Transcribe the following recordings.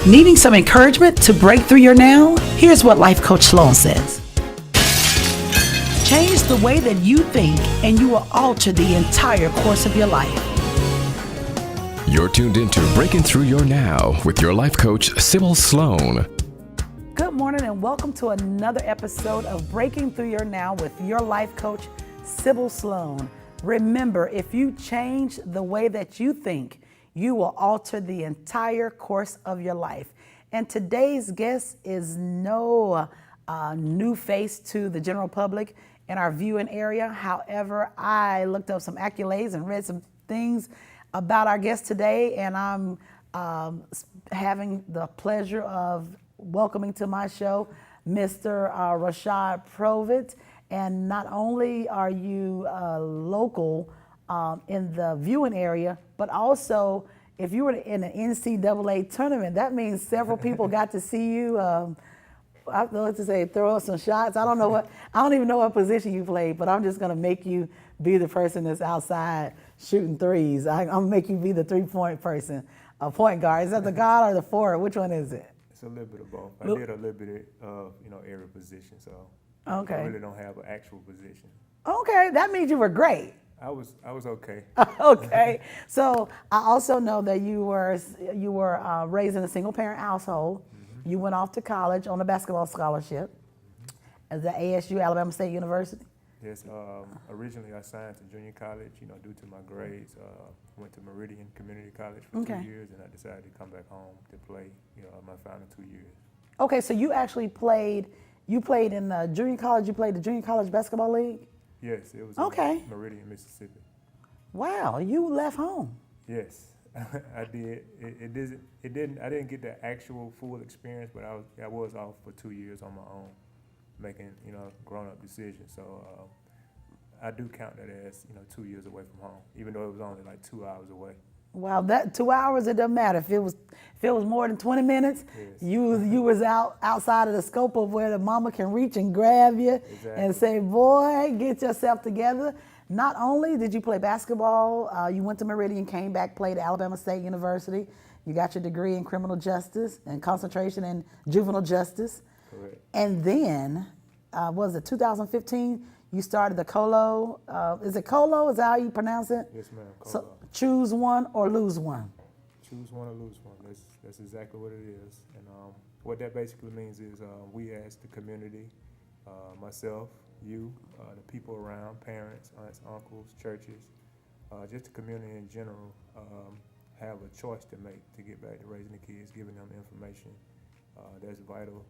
Needing some encouragement to break through your now? Here's what Life Coach Sloan says. Change the way that you think and you will alter the entire course of your life. You're tuned into Breaking Through Your Now with your life coach, Sybil Sloan. Good morning and welcome to another episode of Breaking Through Your Now with your life coach, Sybil Sloan. Remember, if you change the way that you think, you will alter the entire course of your life. And today's guest is no new face to the general public in our viewing area. However, I looked up some accolades and read some things about our guest today, and I'm having the pleasure of welcoming to my show Mr. Rashad Provitt. And not only are you local in the viewing area, but also if you were in an NCAA tournament, that means several people got to see you. I would like to say throw up some shots. I don't even know what position you played, but I'm just gonna make you be the person that's outside shooting threes. I'm gonna make you be the 3-point person, a point guard. Is that the guard or the forward? Which one is it? It's a little bit of both. I did a little bit of every position, so okay. I really don't have an actual position. Okay, that means you were great. I was okay. Okay, so I also know that you were raised in a single parent household. Mm-hmm. You went off to college on a basketball scholarship at the ASU, Alabama State University. Yes, originally I signed to junior college, due to my grades. Went to Meridian Community College for 2 years, and I decided to come back home to play, my final 2 years. Okay, so you actually played in the junior college, you played the junior college basketball league? Yes, it was in Meridian, Mississippi. Wow, you left home. Yes, I did. I didn't get the actual full experience, but I was off for 2 years on my own, making, grown-up decisions. So I do count that as, 2 years away from home, even though it was only like 2 hours away. Wow, that 2 hours, it doesn't matter. If it was more than 20 minutes, yes. you was outside of the scope of where the mama can reach and grab you and say, boy, get yourself together. Not only did you play basketball, you went to Meridian, came back, played at Alabama State University. You got your degree in criminal justice and concentration in juvenile justice. Correct. And then, was it 2015? You started the COLO. Is it COLO? Is that how you pronounce it? Yes, ma'am. COLO. So choose one or lose one. Choose one or lose one. That's exactly what it is. And what that basically means is we as the community, myself, you, the people around, parents, aunts, uncles, churches, just the community in general, have a choice to make to get back to raising the kids, giving them information that's vital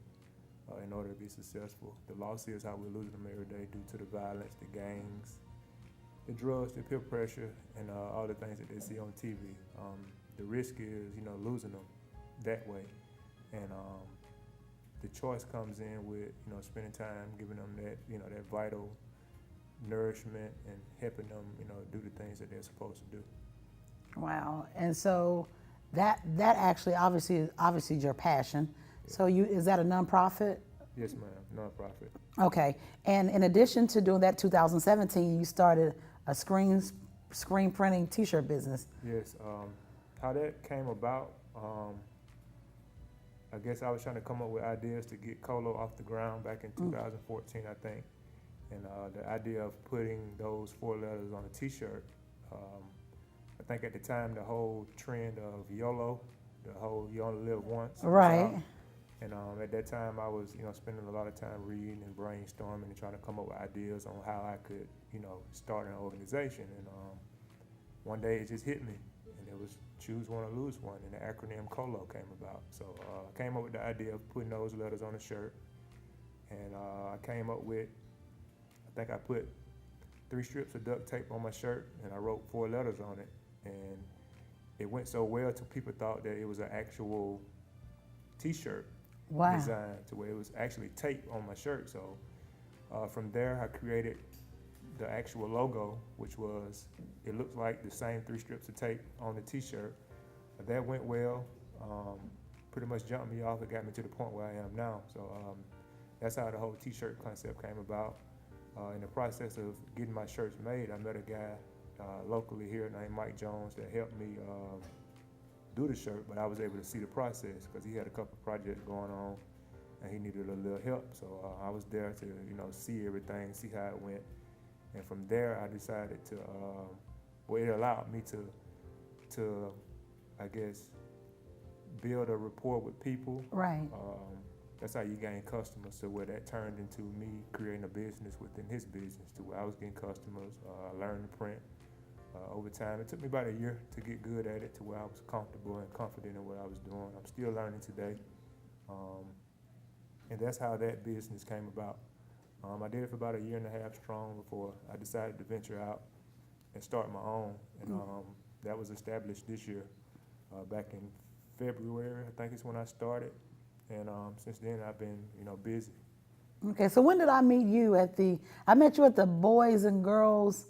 in order to be successful. The loss is how we're losing them every day due to the violence, the gangs, the drugs, the peer pressure, and all the things that they see on TV. The risk is, losing them that way. And the choice comes in with, spending time, giving them that, that vital nourishment and helping them, do the things that they're supposed to do. Wow. And so that actually obviously is your passion. Yeah. So is that a nonprofit? Yes, ma'am, nonprofit. Okay. And in addition to doing that, 2017, you started a screen printing T-shirt business. Yes. How that came about, I guess I was trying to come up with ideas to get COLO off the ground back in 2014, I think. And the idea of putting those 4 letters on a T-shirt, I think at the time the whole trend of YOLO, the whole you only live once. Right. And at that time I was, spending a lot of time reading and brainstorming and trying to come up with ideas on how I could, start an organization. And one day it just hit me, and it was choose one or lose one, and the acronym COLO came about. So I came up with the idea of putting those letters on a shirt, and I came up with, I think I put 3 strips of duct tape on my shirt, and I wrote 4 letters on it, and it went so well till people thought that it was an actual T-shirt. Wow. Design to where it was actually tape on my shirt. So from there, I created the actual logo, which was, it looked like the same 3 strips of tape on the T-shirt. That went well. Pretty much jumped me off. It got me to the point where I am now. So that's how the whole T-shirt concept came about. In the process of getting my shirts made, I met a guy locally here named Mike Jones that helped me do the shirt, but I was able to see the process because he had a couple of projects going on and he needed a little help. So I was there to, see everything, see how it went. And from there, I decided to, it allowed me to, I guess, build a rapport with people. Right. That's how you gain customers, to where that turned into me creating a business within his business, to where I was getting customers, learning to print. Over time, it took me about a year to get good at it, to where I was comfortable and confident in what I was doing. I'm still learning today. And that's how that business came about. I did it for about a year and a half strong before I decided to venture out and start my own. And that was established this year, back in February, I think is when I started. And since then, I've been, busy. Okay, so when did I meet you I met you at the Boys and Girls,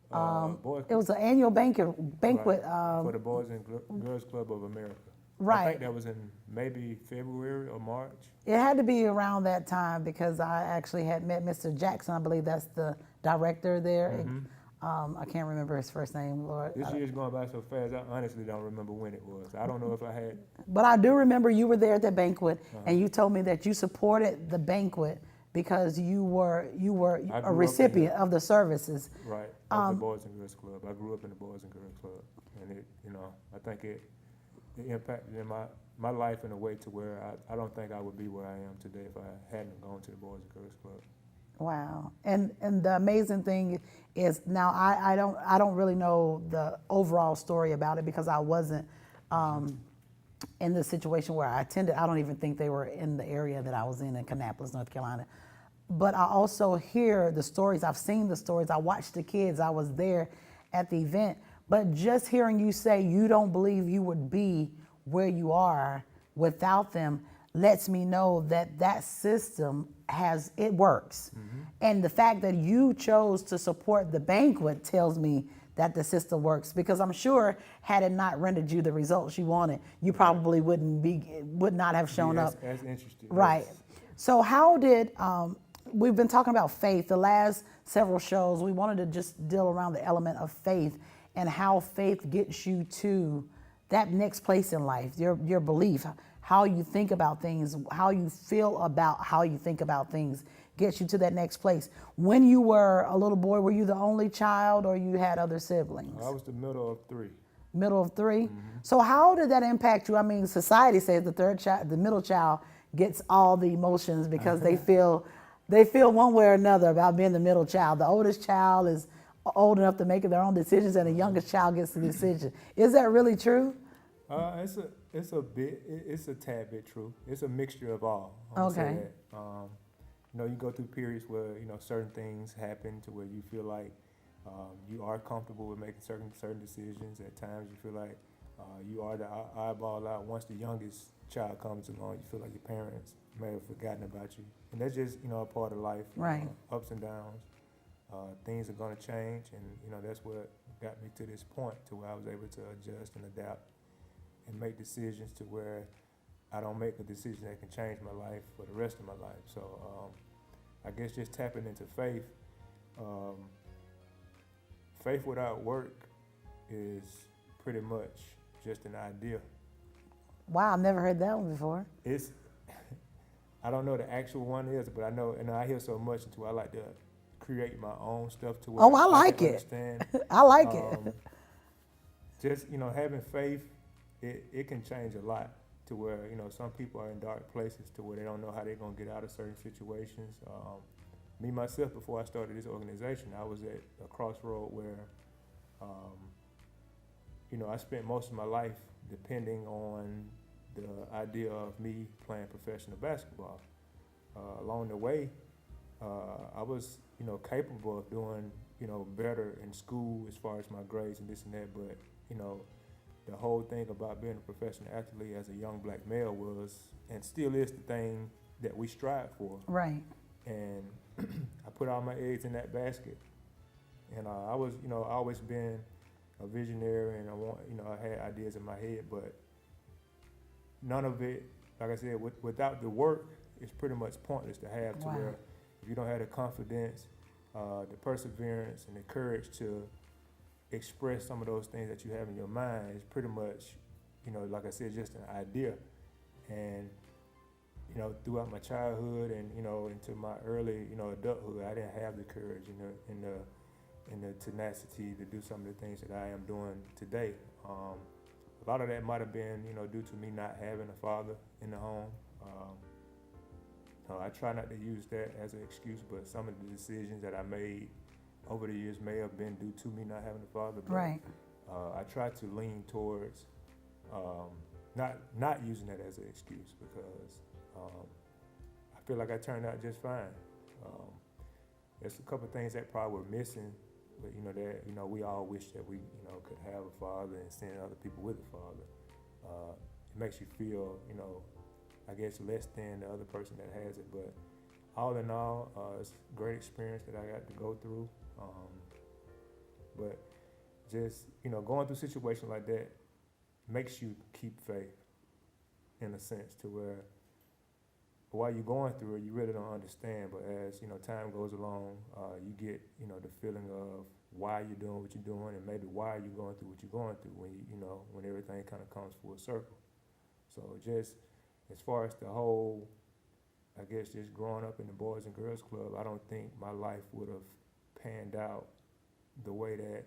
it was an annual banquet. Right, for the Boys and Girls Club of America. Right. I think that was in maybe February or March. It had to be around that time because I actually had met Mr. Jackson. I believe that's the director there. Mm-hmm. I can't remember his first name, Lord. This year's going by so fast, I honestly don't remember when it was. I don't know if I had. But I do remember you were there at the banquet, and you told me that you supported the banquet because you were a recipient of the services. Right, of the Boys and Girls Club. I grew up in the Boys and Girls Club, and it, I think it impacted in my life in a way to where I don't think I would be where I am today if I hadn't gone to the Boys and Girls Club. Wow, and the amazing thing is now I don't really know the overall story about it because I wasn't in the situation where I attended. I don't even think they were in the area that I was in Kannapolis, North Carolina. But I also hear the stories. I've seen the stories. I watched the kids. I was there at the event. But just hearing you say you don't believe you would be where you are without them lets me know that that system it works. Mm-hmm. And the fact that you chose to support the banquet tells me that the system works, because I'm sure had it not rendered you the results you wanted, you probably would not have shown up. As interested. Right. Yes. So how did, we've been talking about faith the last several shows. We wanted to just deal around the element of faith and how faith gets you to that next place in life, your belief, how you think about things, how you feel about how you think about things gets you to that next place. When you were a little boy, were you the only child or you had other siblings? I was the middle of three. Middle of three? Mm-hmm. So how did that impact you? I mean, society says the middle child gets all the emotions because they feel one way or another about being the middle child. The oldest child is old enough to make their own decisions, and the youngest child gets the decision. Is that really true? It's a tad bit true. It's a mixture of all. Okay. You go through periods where certain things happen to where you feel like you are comfortable with making certain decisions. At times you feel like you are the eyeball out. Once the youngest child comes along, you feel like your parents may have forgotten about you, and that's just a part of life. Right. Ups and downs. Things are going to change, and that's what got me to this point, to where I was able to adjust and adapt and make decisions to where I don't make a decision that can change my life for the rest of my life. So I guess just tapping into faith. Faith without work is pretty much just an idea. Wow, I've never heard that one before. I don't know what the actual one is, but I know, and I hear so much into I like to create my own stuff to where I like it. Understand. I like it. Just, having faith, it can change a lot, to where, some people are in dark places to where they don't know how they're going to get out of certain situations. Me, myself, before I started this organization, I was at a crossroad where, I spent most of my life depending on the idea of me playing professional basketball. Along the way, I was, capable of doing, better in school as far as my grades and this and that, but, the whole thing about being a professional athlete as a young black male was, and still is, the thing that we strive for. Right. And I put all my eggs in that basket. And I was, always been a visionary, and I had ideas in my head, but none of it, like I said, without the work, it's pretty much pointless to have. To where if you don't have the confidence, the perseverance, and the courage to express some of those things that you have in your mind, it's pretty much, like I said, just an idea. And, throughout my childhood and, into my early, adulthood, I didn't have the courage and the tenacity to do some of the things that I am doing today. A lot of that might have been, due to me not having a father in the home. I try not to use that as an excuse, but some of the decisions that I made over the years may have been due to me not having a father. But, Right. I try to lean towards not using that as an excuse, because I feel like I turned out just fine. There's a couple things that probably were missing, but we all wish that we could have a father and send other people with a father. It makes you feel I guess less than the other person that has it. But all in all, it's a great experience that I got to go through. But just going through a situation like that makes you keep faith, in a sense, to where while you're going through it, you really don't understand. But as time goes along, you get the feeling of why you're doing what you're doing, and maybe why you're going through what you're going through when everything kind of comes full circle. So just as far as the whole, I guess, just growing up in the Boys and Girls Club, I don't think my life would have panned out the way that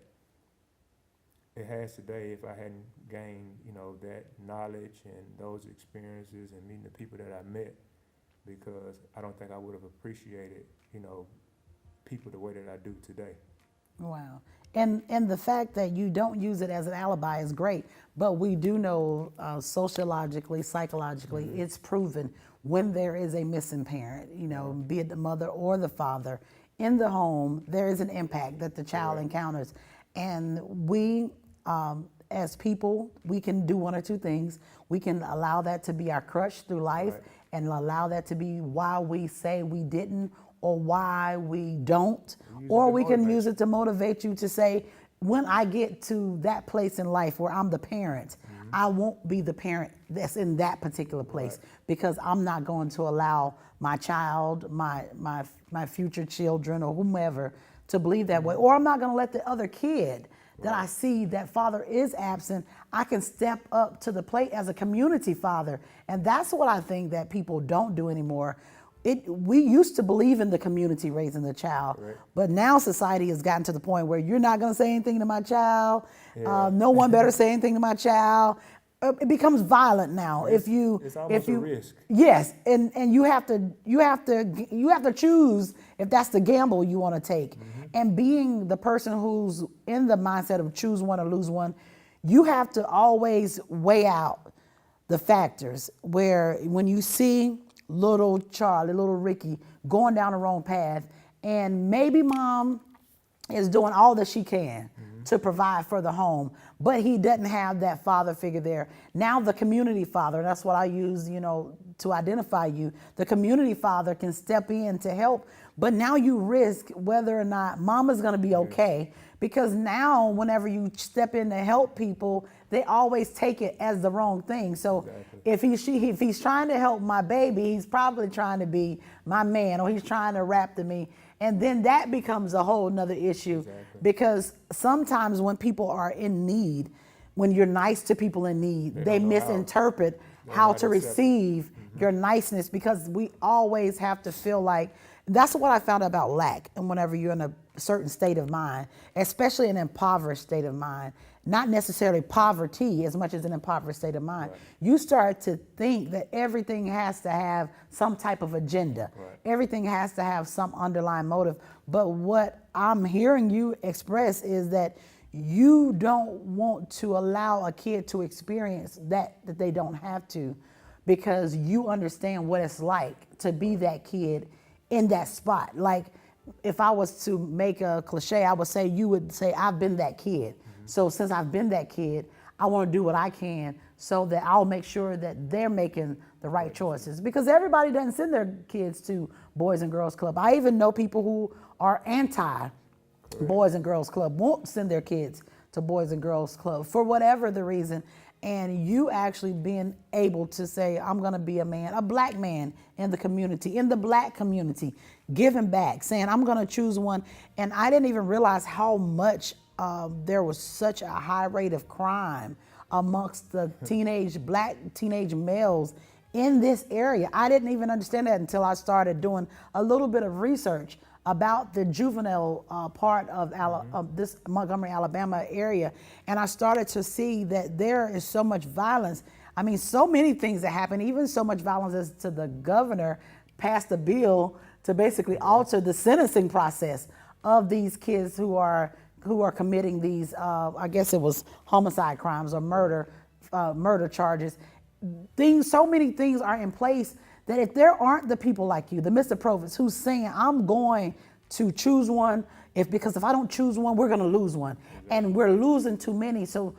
it has today if I hadn't gained, that knowledge and those experiences and meeting the people that I met, because I don't think I would have appreciated, people the way that I do today. Wow. And the fact that you don't use it as an alibi is great, but we do know sociologically, psychologically, it's proven when there is a missing parent, be it the mother or the father in the home, there is an impact that the child encounters. And we, as people, we can do one or two things. We can allow that to be our crutch through life and allow that to be why we say we didn't or why we don't, or we can use it to motivate you to say, when I get to that place in life where I'm the parent, I won't be the parent that's in that particular place, because I'm not going to allow my child, my future children or whomever to believe that way. Or I'm not going to let the other kid that I see that father is absent, I can step up to the plate as a community father. And that's what I think that people don't do anymore. We used to believe in the community raising the child, but now society has gotten to the point where you're not going to say anything to my child. No one better say anything to my child. It becomes violent now. It's almost a risk. Yes, and you have to choose if that's the gamble you want to take. And being the person who's in the mindset of choose one or lose one, you have to always weigh out the factors, where when you see little Charlie, little Ricky going down the wrong path, and maybe mom is doing all that she can to provide for the home, but he doesn't have that father figure there. Now the community father, that's what I use, to identify you. The community father can step in to help, but now you risk whether or not mama's gonna be okay, because now whenever you step in to help people, they always take it as the wrong thing. So if he's trying to help my baby, he's probably trying to be my man, or he's trying to rap to me. And then that becomes a whole nother issue, because sometimes when people are in need, when you're nice to people in need, they misinterpret how to receive your niceness, because we always have to feel like, that's what I found out about lack. And whenever you're in a certain state of mind, especially an impoverished state of mind, not necessarily poverty as much as an impoverished state of mind, you start to think that everything has to have some type of agenda. Everything has to have some underlying motive. But what I'm hearing you express is that you don't want to allow a kid to experience that they don't have to, because you understand what it's like to be that kid in that spot. Like, if I was to make a cliche, I would say, you would say, I've been that kid. So since I've been that kid, I want to do what I can so that I'll make sure that they're making the right choices. Because everybody doesn't send their kids to Boys and Girls Club. I even know people who are anti Boys and Girls Club, won't send their kids to Boys and Girls Club for whatever the reason. And you actually being able to say, I'm going to be a man, a black man in the community, in the black community, giving back, saying, I'm going to choose one. And I didn't even realize how much there was such a high rate of crime amongst the black teenage males in this area. I didn't even understand that until I started doing a little bit of research about the juvenile part of this Montgomery, Alabama area. And I started to see that there is so much violence. I mean, so many things that happen, even so much violence as to the governor passed a bill to basically alter the sentencing process of these kids who are committing these, I guess it was homicide crimes or murder charges. So many things are in place that if there aren't the people like you, the Mr. Provitt, who's saying, I'm going to choose one, because if I don't choose one, we're going to lose one. And we're losing too many. So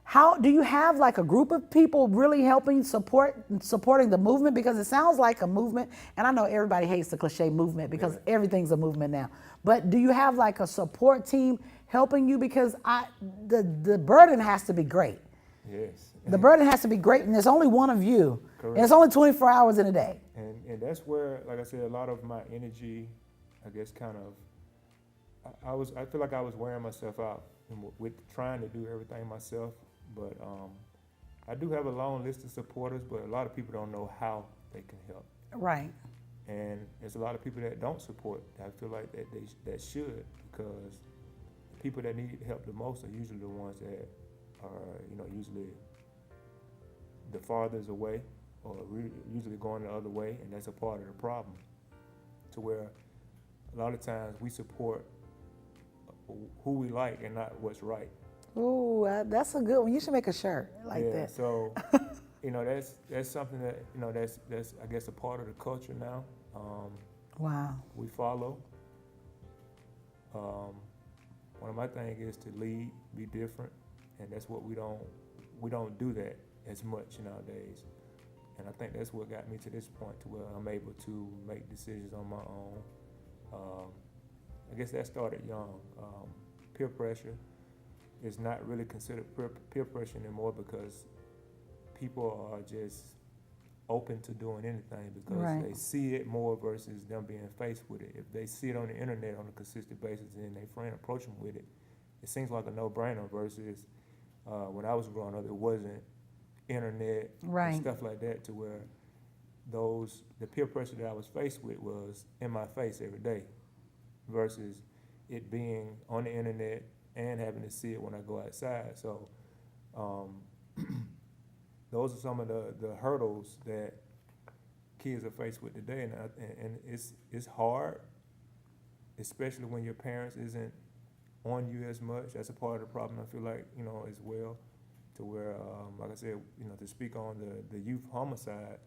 how do you have like a group of people really helping supporting the movement? Because it sounds like a movement, and I know everybody hates the cliche movement because everything's a movement now. But do you have like a support team helping you? Because the burden has to be great. Yes. The burden has to be great, and there's only one of you. Correct. And it's only 24 hours in a day. And that's where, like I said, a lot of my energy, I guess, kind of, I feel like I was wearing myself out with trying to do everything myself. But I do have a long list of supporters, but a lot of people don't know how they can help. Right. And there's a lot of people that don't support. I feel like that should, because the people that need help the most are usually the ones that are, usually the farthest away, or usually going the other way, and that's a part of the problem. To where a lot of times we support who we like and not what's right. Ooh, that's a good one. You should make a shirt like that. So, that's something that, that's I guess a part of the culture now. Wow. We follow. One of my things is to lead, be different, and that's what we don't do that as much nowadays. And I think that's what got me to this point, to where I'm able to make decisions on my own. I guess that started young. Peer pressure is not really considered peer pressure anymore, because people are just open to doing anything because they see it more versus them being faced with it. If they see it on the internet on a consistent basis and their friend approach them with it, it seems like a no-brainer versus when I was growing up, it wasn't internet and stuff like that, to where the peer pressure that I was faced with was in my face every day versus it being on the internet and having to see it when I go outside. So those are some of the hurdles that kids are faced with today, and it's hard, especially when your parents isn't on you as much. That's a part of the problem, I feel like, as well, to where, like I said, to speak on the youth homicide,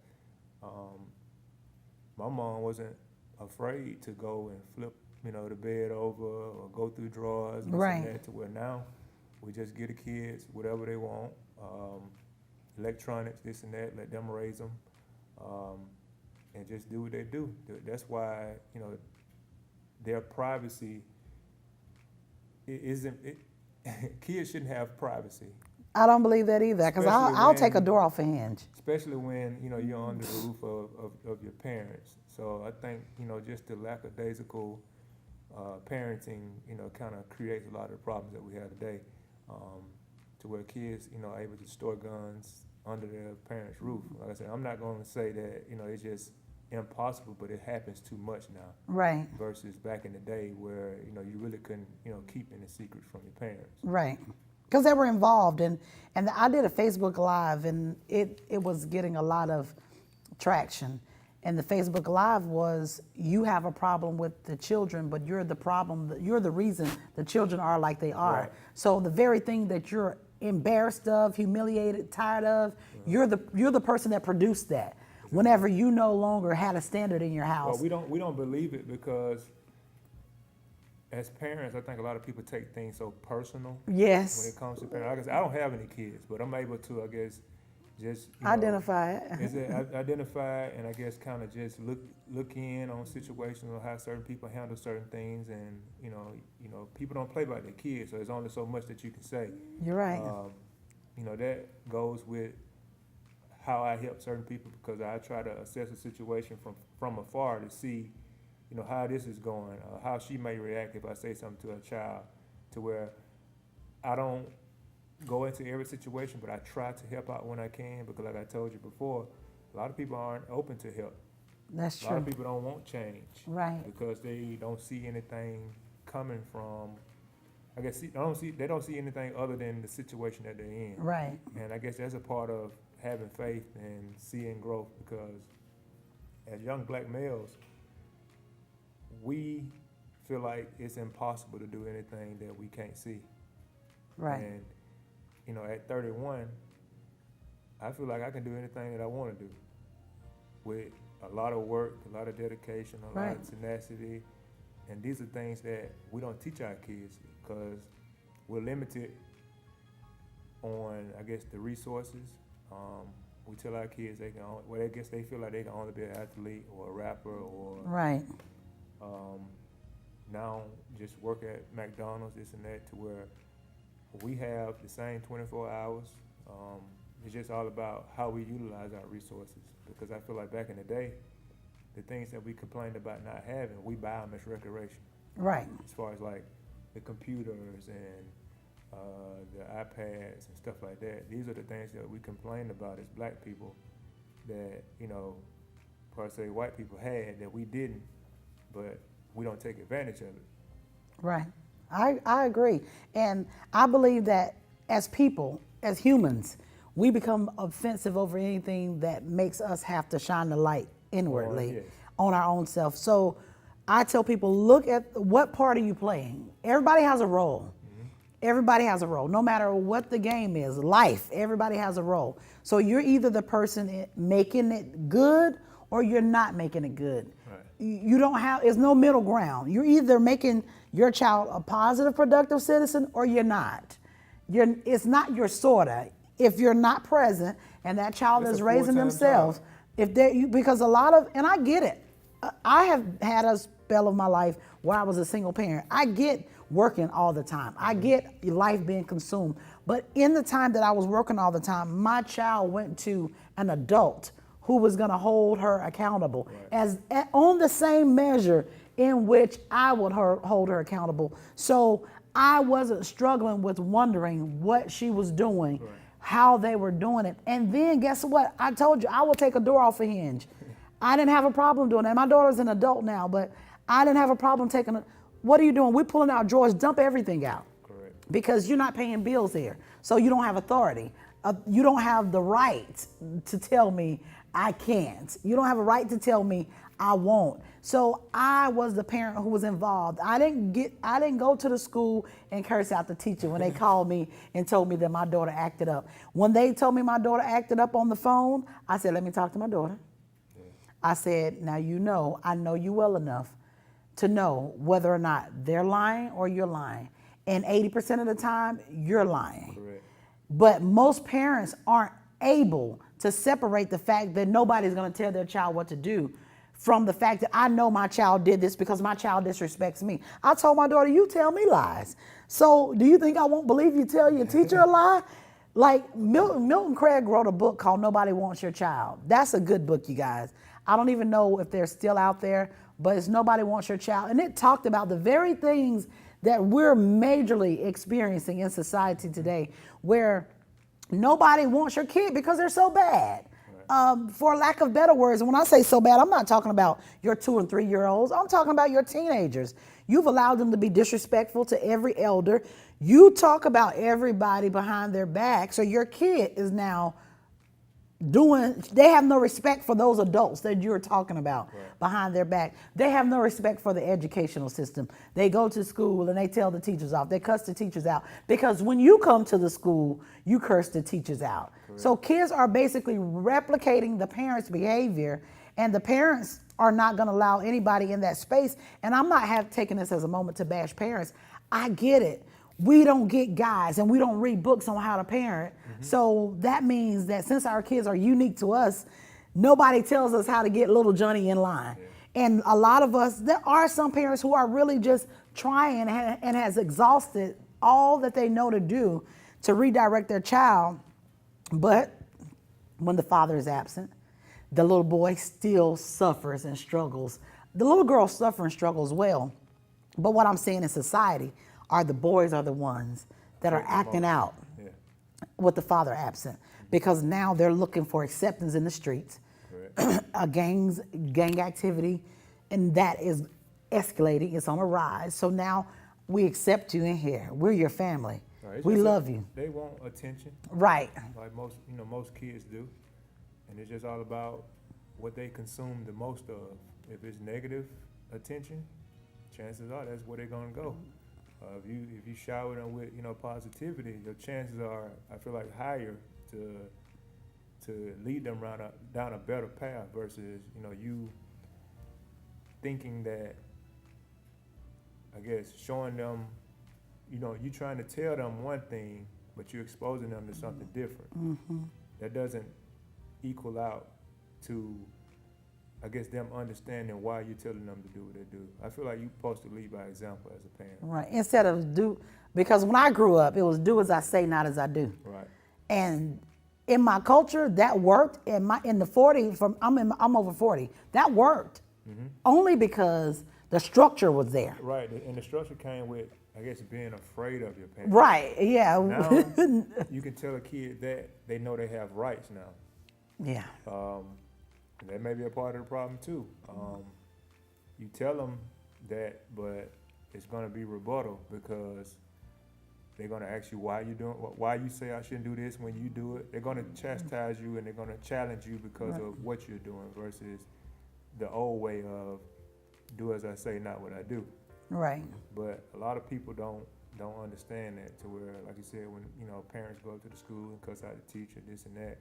my mom wasn't afraid to go and flip, the bed over or go through drawers and this and that, to where now we just give the kids whatever they want, electronics, this and that, let them raise them, and just do what they do. That's why, their privacy isn't, kids shouldn't have privacy. I don't believe that either, because I'll take a door off a hinge. Especially when, you're under the roof of your parents. So I think, just the lackadaisical parenting, kind of creates a lot of the problems that we have today, to where kids, are able to store guns under their parents' roof. Like I said, I'm not going to say that, it's just impossible, but it happens too much now. Right. Versus back in the day where, you really couldn't, keep any secrets from your parents. Right. Because they were involved, and I did a Facebook Live, and it was getting a lot of traction. And the Facebook Live was, you have a problem with the children, but you're the problem, you're the reason the children are like they are. Right. So the very thing that you're embarrassed of, humiliated, tired of, you're the person that produced that. Whenever you no longer had a standard in your house. Well, we don't believe it, because as parents, I think a lot of people take things so personal. Yes. When it comes to parents, I don't have any kids, but I'm able to, I guess, just identify it. Identify it, and I guess kind of just look in on situations of how certain people handle certain things, and people don't play by their kids, so there's only so much that you can say. You're right. That goes with how I help certain people, because I try to assess a situation from afar to see, how this is going, how she may react if I say something to a child, to where I don't go into every situation, but I try to help out when I can, because like I told you before, a lot of people aren't open to help. That's A lot of true. people don't want change. Right. Because they don't see anything coming from, I guess, they don't see anything other than the situation that they're in. Right. And I guess that's a part of having faith and seeing growth, because as young black males, we feel like it's impossible to do anything that we can't see. Right. And, you know, at 31, I feel like I can do anything that I want to do with a lot of work, a lot of dedication, a lot of tenacity. And these are things that we don't teach our kids, because we're limited on, I guess, the resources. We tell our kids they can only, well, I guess they feel like they can only be an athlete or a rapper or Right. Now just work at McDonald's, this and that, to where we have the same 24 hours. It's just all about how we utilize our resources, because I feel like back in the day, the things that we complained about not having, we buy them as recreation. Right. As far as like the computers and the iPads and stuff like that. These are the things that we complain about as black people that, you know, per se white people had that we didn't, but we don't take advantage of it. Right. I agree. And I believe that as people, as humans, we become offensive over anything that makes us have to shine the light inwardly Yes. on our own self. So I tell people, look at what part are you playing? Everybody has a role. Everybody has a role, no matter what the game is. Life, everybody has a role. So you're either the person making it good or you're not making it good. Right. You don't have, there's no middle ground. You're either making your child a positive, productive citizen or you're not. It's not your sorta. If you're not present and that child It's is a raising full-time themselves, job. if they, because a lot of, and I get it. I have had a spell of my life where I was a single parent. I get working all the time. I get life being consumed. But in the time that I was working all the time, my child went to an adult who was going to hold her accountable on the same measure in which I would hold her accountable. So I wasn't struggling with wondering what she was doing, how they were doing it. And then guess what? I told you I will take a door off a hinge. I didn't have a problem doing that. My daughter's an adult now, but I didn't have a problem taking it. What are you doing? We're pulling out drawers, dump everything out. Correct. Because you're not paying bills here. So you don't have authority. You don't have the right to tell me I can't. You don't have a right to tell me I won't. So I was the parent who was involved. I didn't go to the school and curse out the teacher when they called me and told me that my daughter acted up. When they told me my daughter acted up on the phone, I said, let me talk to my daughter. I said, now I know you well enough to know whether or not they're lying or you're lying. And 80% of the time, you're lying. Correct. But most parents aren't able to separate the fact that nobody's going to tell their child what to do from the fact that I know my child did this because my child disrespects me. I told my daughter, you tell me lies. So do you think I won't believe you tell your teacher a lie? Like Milton Craig wrote a book called Nobody Wants Your Child. That's a good book, you guys. I don't even know if they're still out there, but it's Nobody Wants Your Child. And it talked about the very things that we're majorly experiencing in society today, where nobody wants your kid because they're so bad. For lack of better words, and when I say so bad, I'm not talking about your 2 and 3 year olds. I'm talking about your teenagers. You've allowed them to be disrespectful to every elder. You talk about everybody behind their back. So your kid is now they have no respect for those adults that you're talking about behind their back. They have no respect for the educational system. They go to school and they tell the teachers off. They cuss the teachers out because when you come to the school, you curse the teachers out. So kids are basically replicating the parents' behavior, and the parents are not going to allow anybody in that space. And I'm not taking this as a moment to bash parents. I get it. We don't get guides and we don't read books on how to parent. So that means that since our kids are unique to us, nobody tells us how to get little Johnny in line. And a lot of us, there are some parents who are really just trying and has exhausted all that they know to do to redirect their child. But when the father is absent, the little boy still suffers and struggles. The little girl suffers and struggles well. But what I'm saying in society are the boys are the ones that are acting out. with the father absent, because now they're looking for acceptance in the streets, gang activity, and that is escalating. It's on a rise. So now we accept you in here. We're your family. Right. We love you. They want attention, Right. like most kids do, and it's just all about what they consume the most of. If it's negative attention, chances are that's where they're gonna go. If you shower them with positivity, your chances are, I feel like, higher to lead them down a better path versus you thinking that, I guess, showing them, you trying to tell them one thing, but you're exposing them to something different. Mm-hmm. That doesn't equal out to, I guess, them understanding why you're telling them to do what they do. I feel like you're supposed to lead by example as a parent. Right. Instead of because when I grew up, it was do as I say, not as I do. Right. And in my culture, that worked. In the 40, I'm over 40. That worked. Mm-hmm. Only because the structure was there. Right, and the structure came with, I guess, being afraid of your parents. Right. Yeah. Now you can tell a kid that they know they have rights now. Yeah. That may be a part of the problem too. You tell them that, but it's going to be rebuttal because they're going to ask you why you say I shouldn't do this when you do it. They're going to chastise you and they're going to challenge you because of what you're doing versus the old way of do as I say, not what I do. Right. But a lot of people don't understand that, to where, like you said, when parents go up to the school and cuss out the teacher, this and that,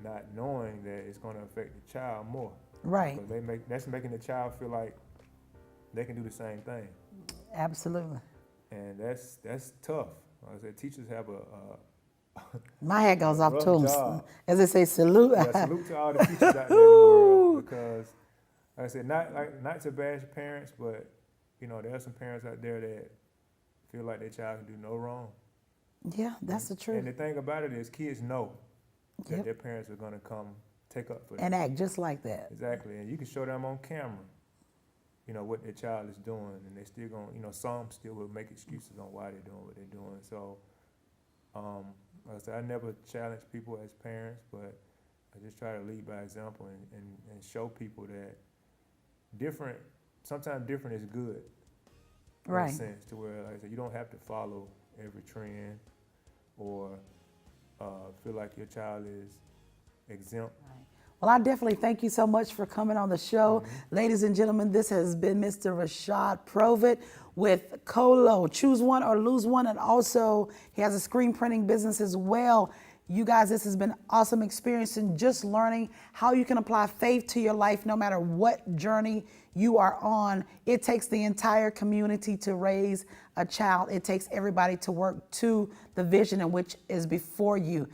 not knowing that it's going to affect the child more. Right. Because that's making the child feel like they can do the same thing. Absolutely. And that's tough. Like I said, teachers have a My head goes off rough too. job. As they say, salute. Yeah, salute to all the teachers out there in the world, because, like I said, not to bash parents, but there are some parents out there that feel like their child can do no wrong. Yeah, that's the truth. And the thing about it is, kids know that Yep. their parents are going to come take up for them. And act just like that. Exactly, and you can show them on camera, what their child is doing, and they still going, some still will make excuses on why they're doing what they're doing. So, like I said, I never challenge people as parents, but I just try to lead by example and show people that sometimes different is good. Right. In a sense, to where, like I said, you don't have to follow every trend or feel like your child is exempt. Well, I definitely thank you so much for coming on the show. Mm-hmm. Ladies and gentlemen, this has been Mr. Rashad Provitt with Colo, Choose One or Lose One, and also he has a screen printing business as well. You guys, this has been an awesome experience in just learning how you can apply faith to your life no matter what journey you are on. It takes the entire community to raise a child. It takes everybody to work to the vision in which is before you.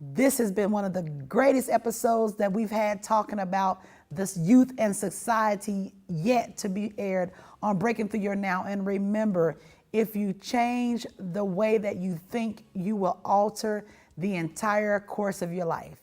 This has been one of the greatest episodes that we've had talking about this youth and society yet to be aired on Breaking Through Your Now. And remember, if you change the way that you think, you will alter the entire course of your life.